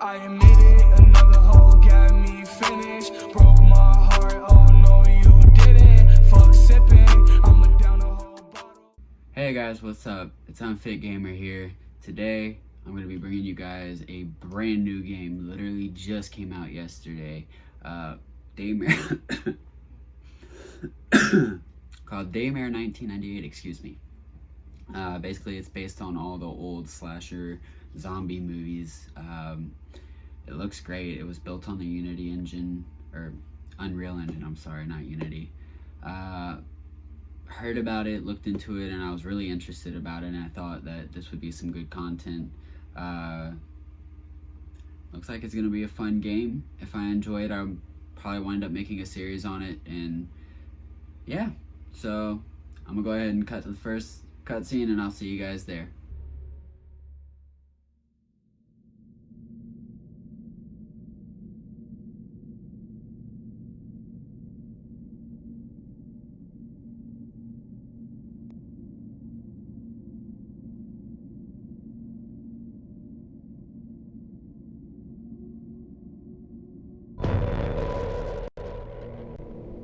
I admit it, another hoe got me finished. Broke my heart, oh no you didn't. Fuck sipping, I'ma down a whole bottle. Hey guys, what's up? It's Unfit Gamer here. Today, I'm going to be bringing you guys a brand new game. Literally just came out yesterday. Daymare. Called Daymare 1998, excuse me. Basically, it's based on all the old slasher zombie movies. It looks great. It was built on the Unity engine, or Unreal Engine, I'm sorry, not Unity. Heard about it, looked into it, and I was really interested about it, and I thought that this would be some good content. Looks like it's going to be a fun game. If I enjoy it, I'll probably wind up making a series on it, and yeah. So, I'm going to go ahead and cut to the first cutscene, and I'll see you guys there.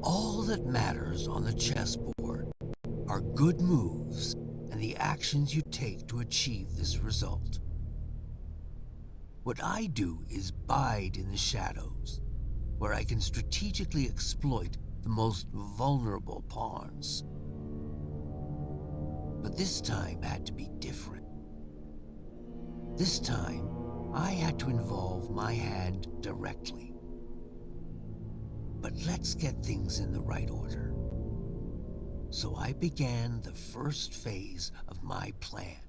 All that matters on the chessboard are good moves and the actions you take to achieve this result. What I do is bide in the shadows, where I can strategically exploit the most vulnerable pawns. But this time had to be different. This time, I had to involve my hand directly. But let's get things in the right order. So I began the first phase of my plan.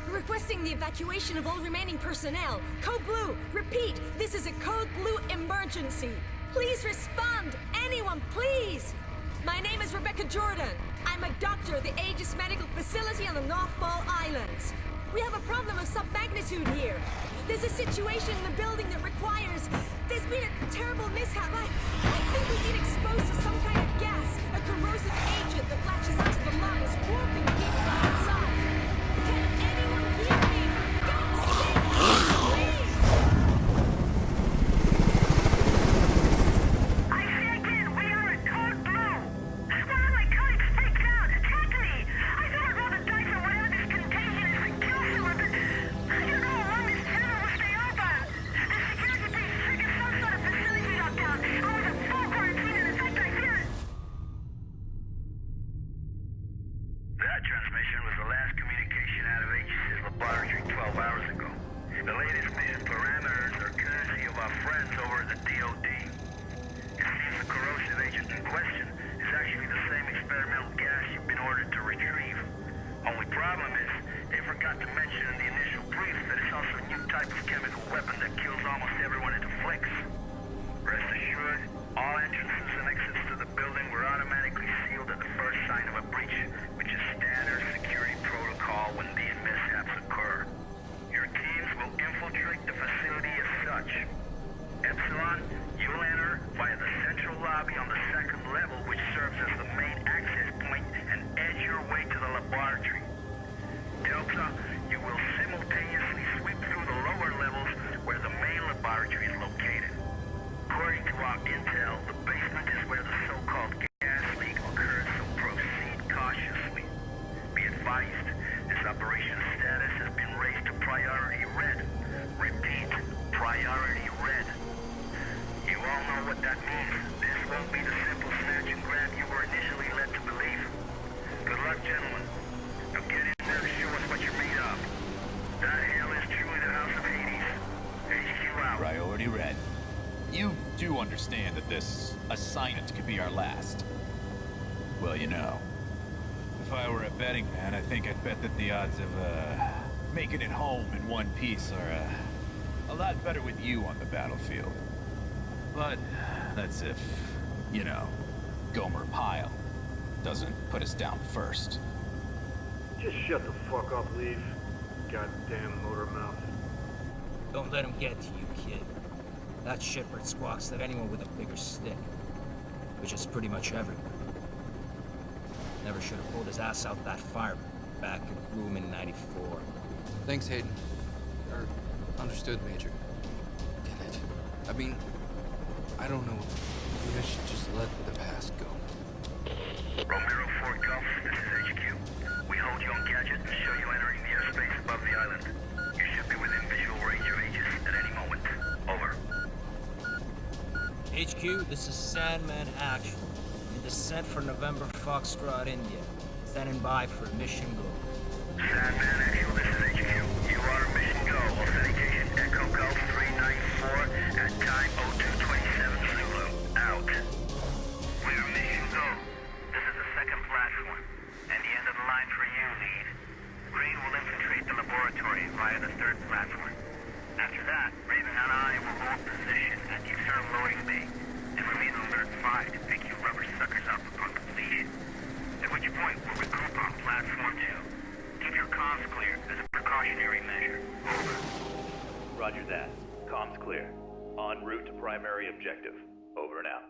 Requesting the evacuation of all remaining personnel. Code Blue, repeat, this is a Code Blue emergency. Please respond, anyone, please. My name is Rebecca Jordan. I'm a doctor at the Aegis Medical Facility on the North Ball Islands. We have a problem of some magnitude here. There's a situation in the building that requires... There's been a terrible mishap. I think we've been exposed to some kind of gas, a corrosive agent that latches onto the lungs, warping people inside. Can anyone hear me? Don't speak, please! I say again, we are at Code Blue. One of my colleagues freaked out. Check me! I thought I'd roll the dice on whatever this contagion is and kill someone, but I don't know how long this channel will stay open. The security base triggered some sort of facility lockdown. I was in full quarantine, and in fact, I fear it. That transmission was the last communication out of Aegis' laboratory 12 hours ago. The latest mission parameters are courtesy of our friends over at the DOD. It seems the corrosive agent in question is actually the same experimental gas you've been ordered to retrieve. Only problem is, they forgot to mention in the initial brief that it's also a new type of chemical weapon that kills almost everyone it afflicts. Rest assured, all entrances and exits to the building were automatically sealed at the first sign of a breach, which is standard security protocol when these mishaps occur. Your teams will infiltrate the facility as such. Epsilon, you'll enter via the central lobby on the second level, which serves as the main access point, and edge your way to the laboratory. Delta, you will simultaneously sweep through the lower levels where the main laboratory is located. According to our intel, the basement is where the so-called gas leak occurred, so proceed cautiously. Be advised, this operation's status has been raised to priority red. Repeat, priority red. You all know what that means. This won't be the simple snatch and grab you were initially led to believe. Good luck, gentlemen. Now get in there and show us what you're made of. That hell is truly the House of Hades. HQ out. Priority red. You do understand that this assignment could be our last. Well, you know, if I were a betting man, I think I'd bet that the odds of, making it home in one piece are, a lot better with you on the battlefield. But that's if, you know, Gomer Pyle doesn't put us down first. Just shut the fuck up, Leaf. Goddamn motor mouth. Don't let him get to you, kid. That shipwreck squawks at anyone with a bigger stick. Which is pretty much everyone. Never should have pulled his ass out that fire. back at Bloom in '94. Thanks, Hayden. Understood, Major. Get it. I mean, I don't know. Maybe I should just let the past go. Romero 4 Golf, this is HQ. We hold you on gadget and show you entering the airspace above the island. You should be within visual range of Aegis at any moment. Over. HQ, this is Sandman Action. In descent for November Foxtrot, India. Standing by for mission go. Sandman Actual, this is HQ. You are mission go. Authentication Echo Golf 394 at time 0227 Zulu. Out. We're mission go. This is the second platform, and the end of the line for you, lead. Green will infiltrate the laboratory via the third platform. After that, Raven and I will hold position at the external loading bay, and remain on alert 5 to pick you rubber suckers up upon completion. At which point, we'll regroup on platform 2. Keep your comms clear as a precautionary measure. Over. Roger that. Comms clear. En route to primary objective. Over and out.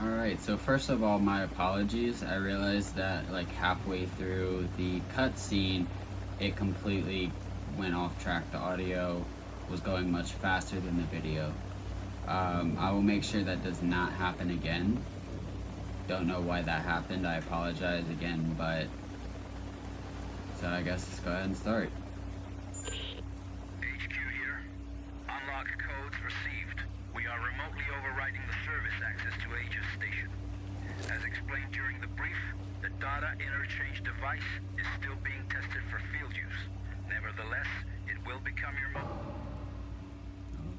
Alright, so first of all, my apologies. I realized that like halfway through the cutscene, it completely went off track. The audio was going much faster than the video. I will make sure that does not happen again. Don't know why that happened. I apologize again, but so I guess let's go ahead and start. HQ here. Unlock codes received. We are remotely overriding the service access to Aegis Station. As explained during the brief, the data interchange device is still being tested for field use. Nevertheless, it will become your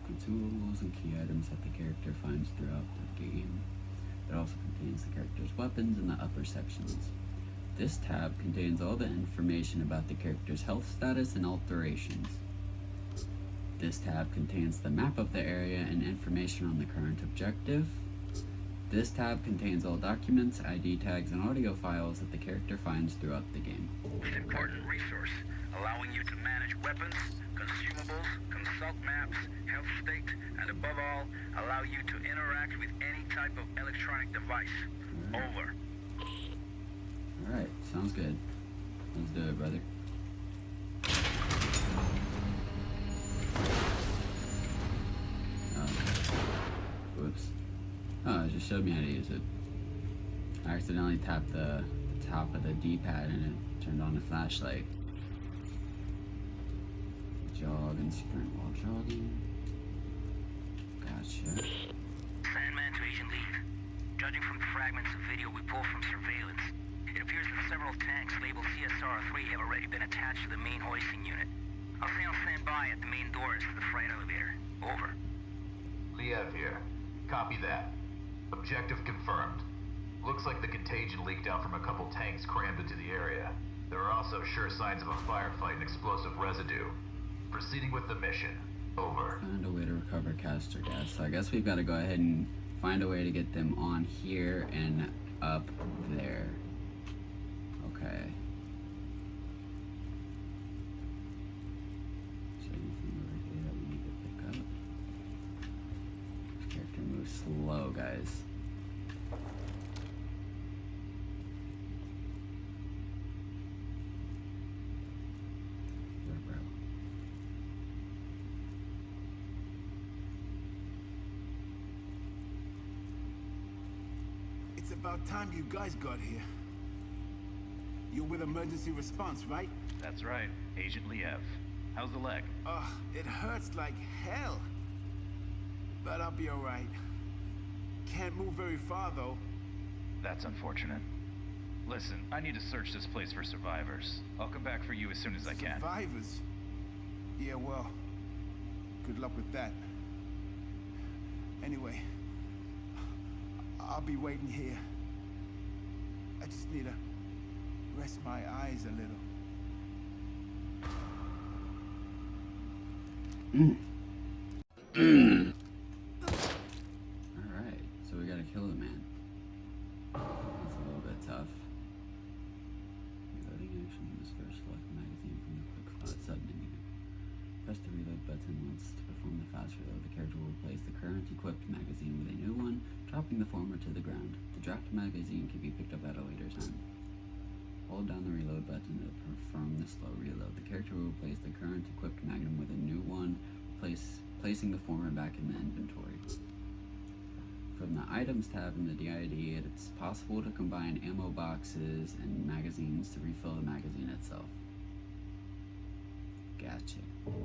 Consumables and key items that the character finds throughout the game. It also contains the character's weapons in the upper sections. This tab contains all the information about the character's health status and alterations. This tab contains the map of the area and information on the current objective. This tab contains all documents, ID tags, and audio files that the character finds throughout the game. most important resource, allowing you to manage weapons, consumables, consult maps, health state, and above all, allow you to interact with any type of electronic device. Over. Alright, sounds good. Let's do it, brother. Whoops. Oh, it just showed me how to use it. I accidentally tapped the top of the D-pad and it turned on the flashlight. Jog and sprint while jogging. Gotcha. Sandman to Agent Lead. Judging from the fragments of video we pulled from surveillance, it appears that several tanks labeled CSR-3 have already been attached to the main hoisting unit. I'll stay on standby at the main doors to the freight elevator. Over. Liev here. Copy that. Objective confirmed. Looks like the contagion leaked out from a couple tanks crammed into the area. There are also sure signs of a firefight and explosive residue. Proceeding with the mission. Over. Find a way to recover caster gas. So I guess we've got to go ahead and find a way to get them on here and up there. Okay. So anything over here that we need to pick up? This character moves slow, guys. It's about time you guys got here. You're with emergency response, right? That's right. Agent Liev. How's the leg? Ugh, it hurts like hell. But I'll be alright. Can't move very far, though. That's unfortunate. Listen, I need to search this place for survivors. I'll come back for you as soon as I can. Survivors? Yeah, well, good luck with that. Anyway, I'll be waiting here. I just need to rest my eyes a little. Alright, so we gotta kill the man. That's a little bit tough. Reloading action is first select magazine from the quick slot submenu. Press the reload button button. Once to perform the fast reload, the character will replace the current equipped magazine with a new one, dropping the former to the ground. The dropped magazine can be picked up at a later time. Hold down the reload button to perform the slow reload. The character will replace the current equipped magnum with a new one, placing the former back in the inventory. From the items tab in the DID, it's possible to combine ammo boxes and magazines to refill the magazine itself. Gotcha. Alright,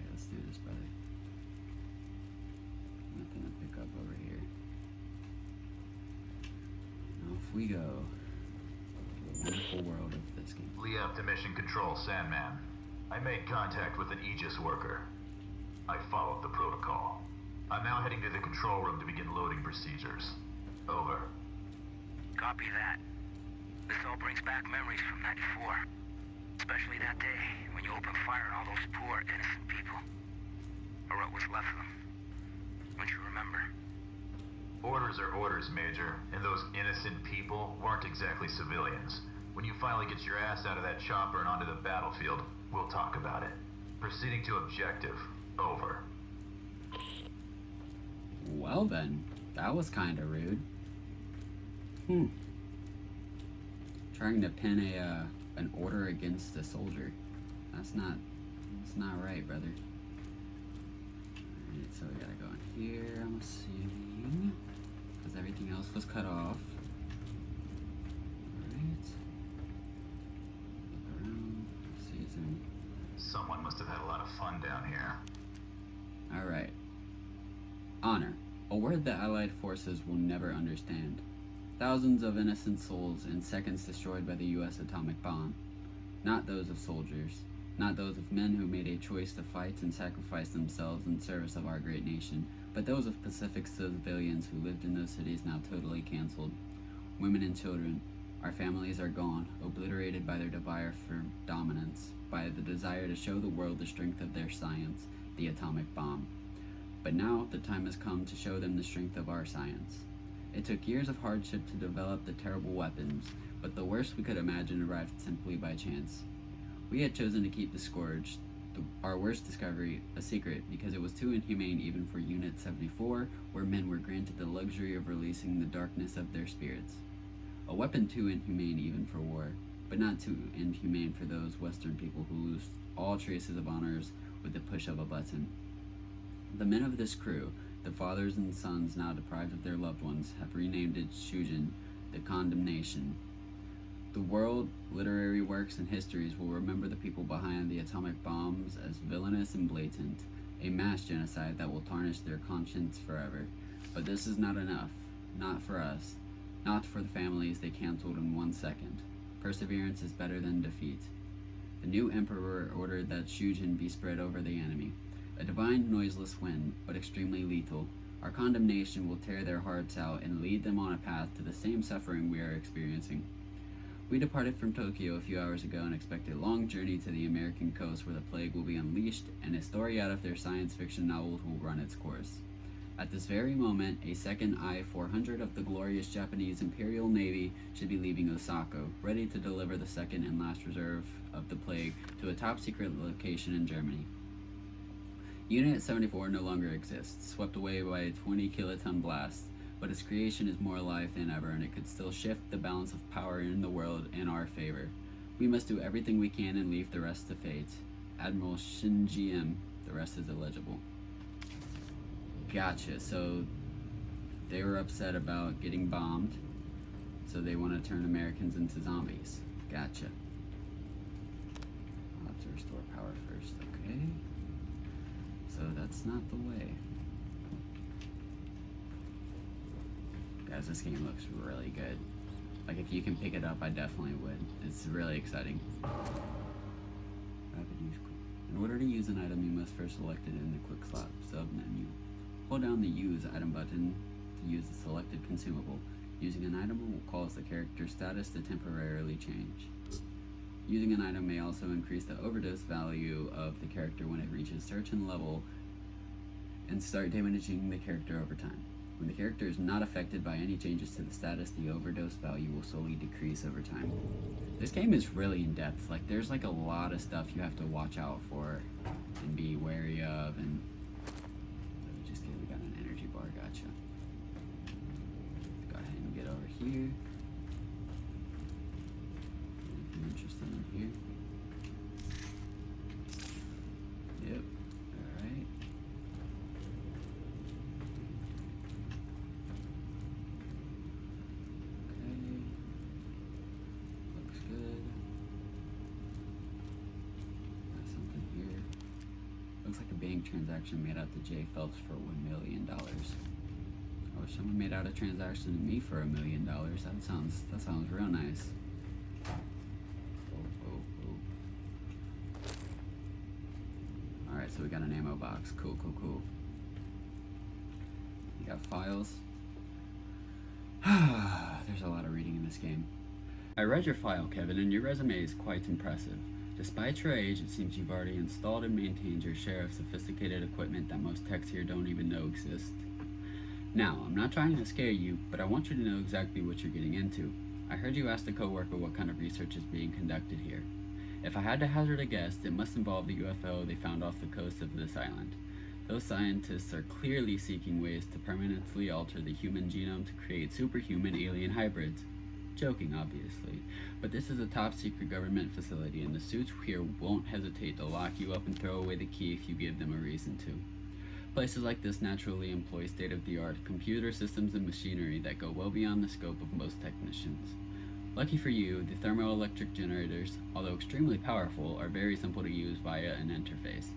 let's do this, brother. Nothing to pick up over here. Off we go. To the wonderful world of this game. Liam to Mission Control, Sandman. I made contact with an Aegis worker. I followed the protocol. I'm now heading to the control room to begin loading procedures. Over. Copy that. This all brings back memories from 94. Especially that day when you opened fire on all those poor, innocent people. Or what was left of them. Don't you remember? Orders are orders, Major, and those innocent people weren't exactly civilians. When you finally get your ass out of that chopper and onto the battlefield, we'll talk about it. Proceeding to objective. Over. Well then, that was kinda rude. Trying to pin an order against a soldier. That's not right, brother. Alright, so we gotta go in here, I'm assuming. Because everything else was cut off. Alright. Look around, season. Someone must have had a lot of fun down here. Alright. Honor. A word that Allied forces will never understand. Thousands of innocent souls in seconds destroyed by the US atomic bomb. Not those of soldiers. Not those of men who made a choice to fight and sacrifice themselves in service of our great nation, but those of Pacific civilians who lived in those cities now totally canceled. Women and children. Our families are gone, obliterated by their desire for dominance, by the desire to show the world the strength of their science, the atomic bomb. But now the time has come to show them the strength of our science. It took years of hardship to develop the terrible weapons, but the worst we could imagine arrived simply by chance. We had chosen to keep the Scourge, our worst discovery, a secret because it was too inhumane even for Unit 74, where men were granted the luxury of releasing the darkness of their spirits. A weapon too inhumane even for war, but not too inhumane for those Western people who lose all traces of honors with the push of a button. The men of this crew, the fathers and sons now deprived of their loved ones, have renamed it Shujin, the Condemnation. The world, literary works, and histories will remember the people behind the atomic bombs as villainous and blatant, a mass genocide that will tarnish their conscience forever. But this is not enough. Not for us. Not for the families they canceled in 1 second. Perseverance is better than defeat. The new emperor ordered that Shujin be spread over the enemy. A divine, noiseless wind, but extremely lethal. Our condemnation will tear their hearts out and lead them on a path to the same suffering we are experiencing. We departed from Tokyo a few hours ago and expect a long journey to the American coast where the plague will be unleashed and a story out of their science fiction novel will run its course. At this very moment, a second I-400 of the glorious Japanese Imperial Navy should be leaving Osaka, ready to deliver the second and last reserve of the plague to a top-secret location in Germany. Unit 74 no longer exists, swept away by a 20-kiloton blast, but its creation is more alive than ever and it could still shift the balance of power in the world in our favor. We must do everything we can and leave the rest to fate. Admiral Shinji M. The rest is illegible. Gotcha, so they were upset about getting bombed, so they want to turn Americans into zombies. Gotcha. I'll have to restore power first, okay? So that's not the way. Guys, this game looks really good. Like, if you can pick it up, I definitely would. It's really exciting. Rapid use. In order to use an item, you must first select it in the quick slot sub-menu. Hold down the Use Item button to use the selected consumable. Using an item will cause the character's status to temporarily change. Using an item may also increase the overdose value of the character when it reaches certain level and start damaging the character over time. When the character is not affected by any changes to the status, the overdose value will slowly decrease over time. This game is really in depth. Like, there's like a lot of stuff you have to watch out for and be wary of. And let me just get, we got an energy bar, gotcha. Go ahead and get over here. Anything interesting in here? Yep. Alright. Okay. Looks good. Got something here. Looks like a bank transaction made out to Jay Phelps for $1 million. Or someone made out a transaction to me for $1 million. That sounds real nice. Alright, so we got an ammo box. Cool. You got files. There's a lot of reading in this game. I read your file, Kevin, and your resume is quite impressive. Despite your age, it seems you've already installed and maintained your share of sophisticated equipment that most techs here don't even know exist. Now, I'm not trying to scare you, but I want you to know exactly what you're getting into. I heard you asked a coworker what kind of research is being conducted here. If I had to hazard a guess, it must involve the UFO they found off the coast of this island. Those scientists are clearly seeking ways to permanently alter the human genome to create superhuman alien hybrids. Joking, obviously, but this is a top secret government facility and the suits here won't hesitate to lock you up and throw away the key if you give them a reason to. Places like this naturally employ state-of-the-art computer systems and machinery that go well beyond the scope of most technicians. Lucky for you, the thermoelectric generators, although extremely powerful, are very simple to use via an interface.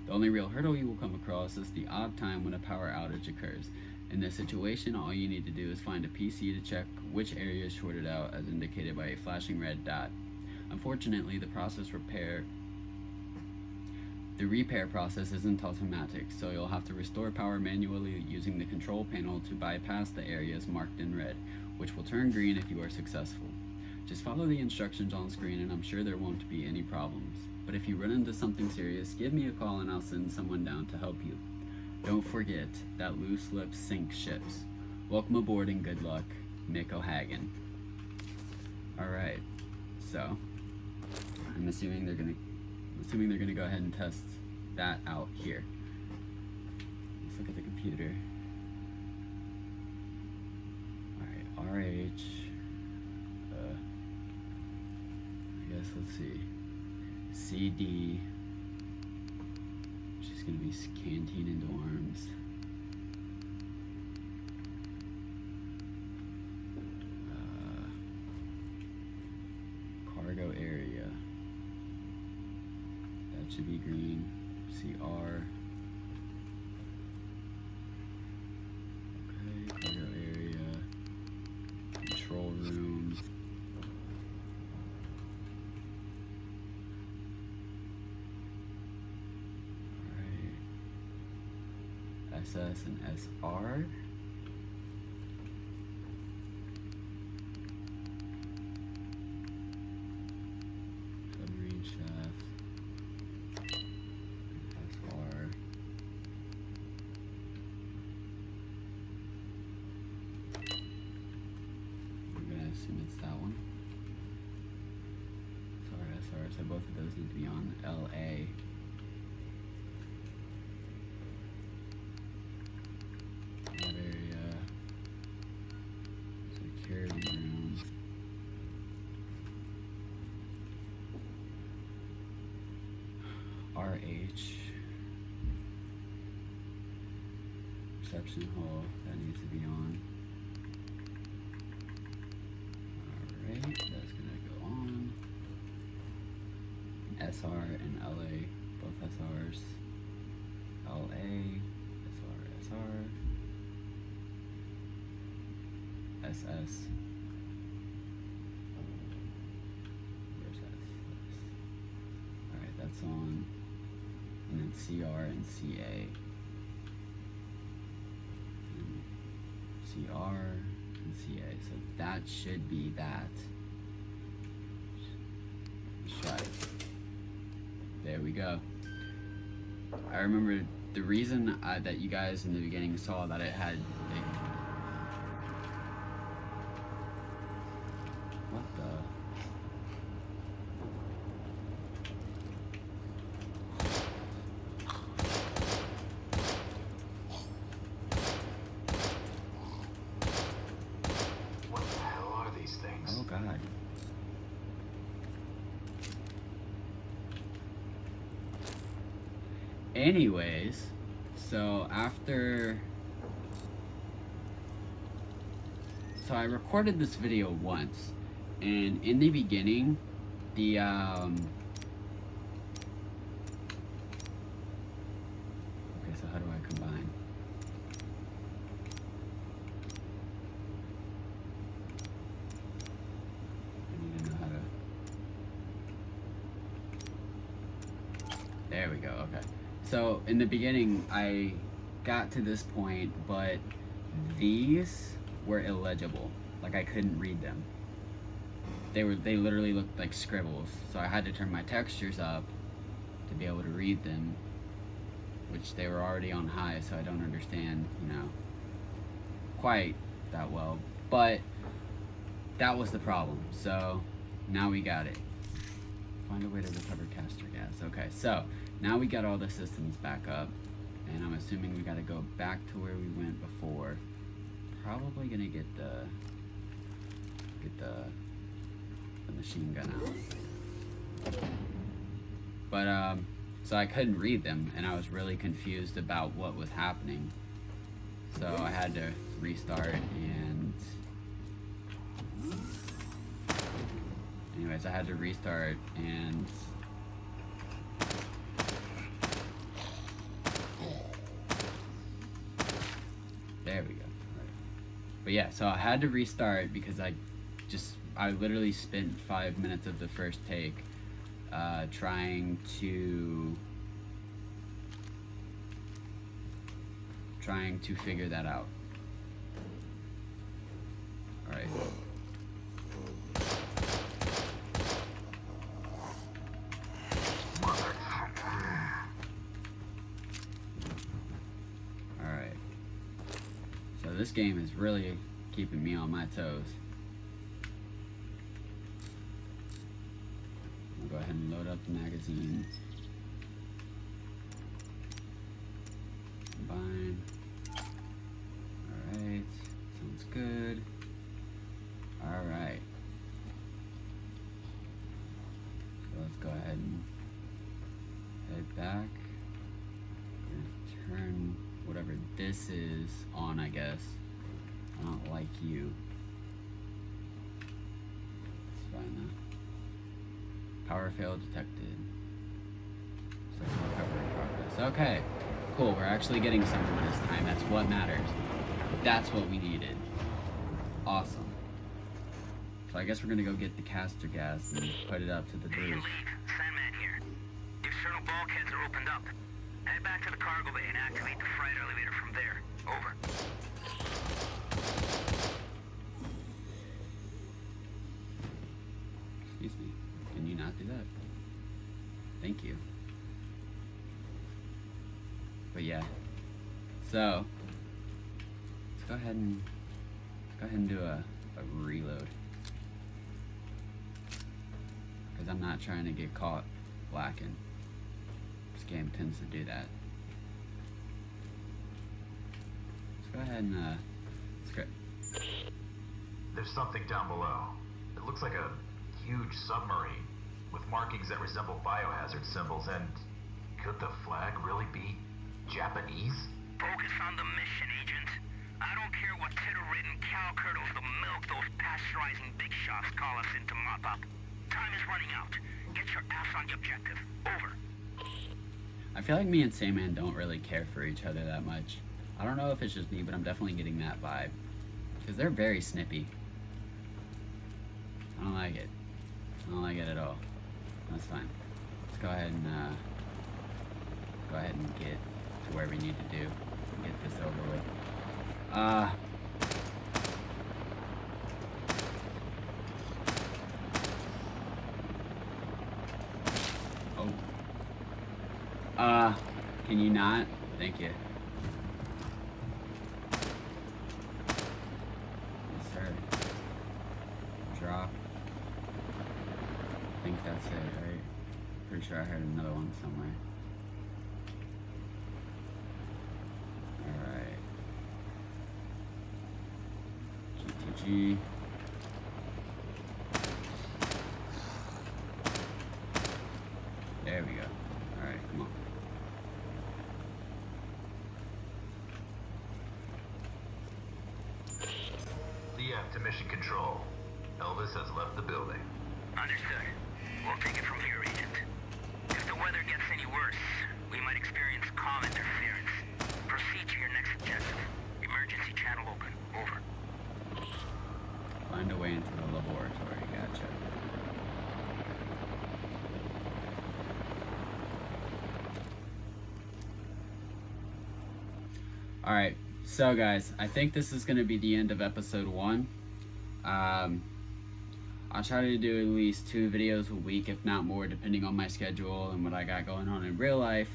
The only real hurdle you will come across is the odd time when a power outage occurs. In this situation, all you need to do is find a PC to check which area is shorted out as indicated by a flashing red dot. Unfortunately, the repair process isn't automatic, so you'll have to restore power manually using the control panel to bypass the areas marked in red, which will turn green if you are successful. Just follow the instructions on screen and I'm sure there won't be any problems. But if you run into something serious, give me a call and I'll send someone down to help you. Don't forget that loose lips sink ships. Welcome aboard and good luck, Mick O'Hagan. Alright, so I'm assuming they're gonna go ahead and test that out here. Let's look at the computer. Alright, RH. I guess let's see. CD. Which is gonna be canteen and dorms. Cargo area. That should be green. CR. Okay, cargo area. Control room. Alright. SS and SR. Submarine shaft. SR. I'm gonna assume it's that one. SR, so both of those need to be on LA. That area. Security room. RH. Reception hall, that needs to be on. Alright, that's gonna go on. SR and LA, both SRs. LA, SR. SS. Where's SS? Alright, that's on. And then CR and CA. And CR and CA. So that should be that. Let's try it. There we go. I remember the reason that you guys in the beginning saw that it had like Anyways, so I recorded this video once, and in the beginning, the okay, so how do I combine? I need to know how to. There we go. Okay. So in the beginning, I got to this point, but these were illegible. Like, I couldn't read them. They literally looked like scribbles. So I had to turn my textures up to be able to read them, which they were already on high, so I don't understand, you know, quite that well. But that was the problem. So now we got it. Find a way to recover caster gas. Okay, so now we got all the systems back up, and I'm assuming we got to go back to where we went before. Probably gonna get the machine gun out. But so I couldn't read them, and I was really confused about what was happening. So I had to restart, and anyways, I had to restart, and there we go. Right. But yeah, so I had to restart because I literally spent 5 minutes of the first take trying to figure that out. All right. All right. So this game is really keeping me on my toes. I'll go ahead and load up the magazine. Combine. Alright, sounds good. Alright. So let's go ahead and head back. Gonna turn whatever this is on, I guess. I don't like you. It's fine though. Power fail detected. Section recovery progress. Okay, cool. We're actually getting someone this time. That's what matters. That's what we needed. Awesome. So I guess we're gonna go get the caster gas and put it up to the boost. Sandman here. The external bulkheads are opened up. Head back to the cargo bay and activate the freight elevator from there. Over. Excuse me. Can you not do that? Thank you. But yeah. So let's go ahead and do a reload. Because I'm not trying to get caught lacking. This game tends to do that. Let's go ahead and script. There's something down below. It looks like a huge submarine with markings that resemble biohazard symbols, and could the flag really be Japanese? Focus on the mission, Agent. I don't care what titter-ridden cow curdles the milk those pasteurizing big shots call us in to mop up. Time is running out. Get your ass on the objective. Over. I feel like me and Sandman don't really care for each other that much. I don't know if it's just me, but I'm definitely getting that vibe. Because they're very snippy. I don't like it. I don't like it at all. That's fine. Let's go ahead and get to where we need to do. Get this over with. Can you not? Thank you. Yes, sir. Drop. I think that's it, right? Pretty sure I heard another one somewhere. Alright. GTG. There we go. Alright, come on. mission control. Elvis has left the building. Understood. We'll take it from here, Agent. If the weather gets any worse, we might experience comm interference. Proceed to your next objective. Emergency channel open. Over. Find a way into the laboratory. Gotcha. Alright, so guys, I think this is going to be the end of episode 1. I'll try to do at least 2 videos a week, if not more, depending on my schedule and what I got going on in real life.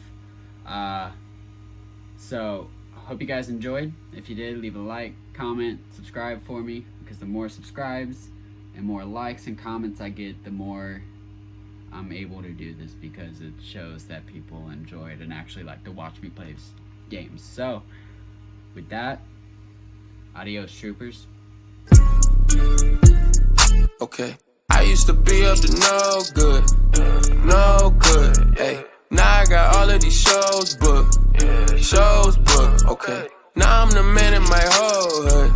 So, I hope you guys enjoyed. If you did, leave a like, comment, subscribe for me, because the more subscribes and more likes and comments I get, the more I'm able to do this, because it shows that people enjoy it and actually like to watch me play games. So, with that, adios, troopers. Okay, I used to be up to no good, hey. Now I got all of these shows booked, okay. Now I'm the man in my whole hood.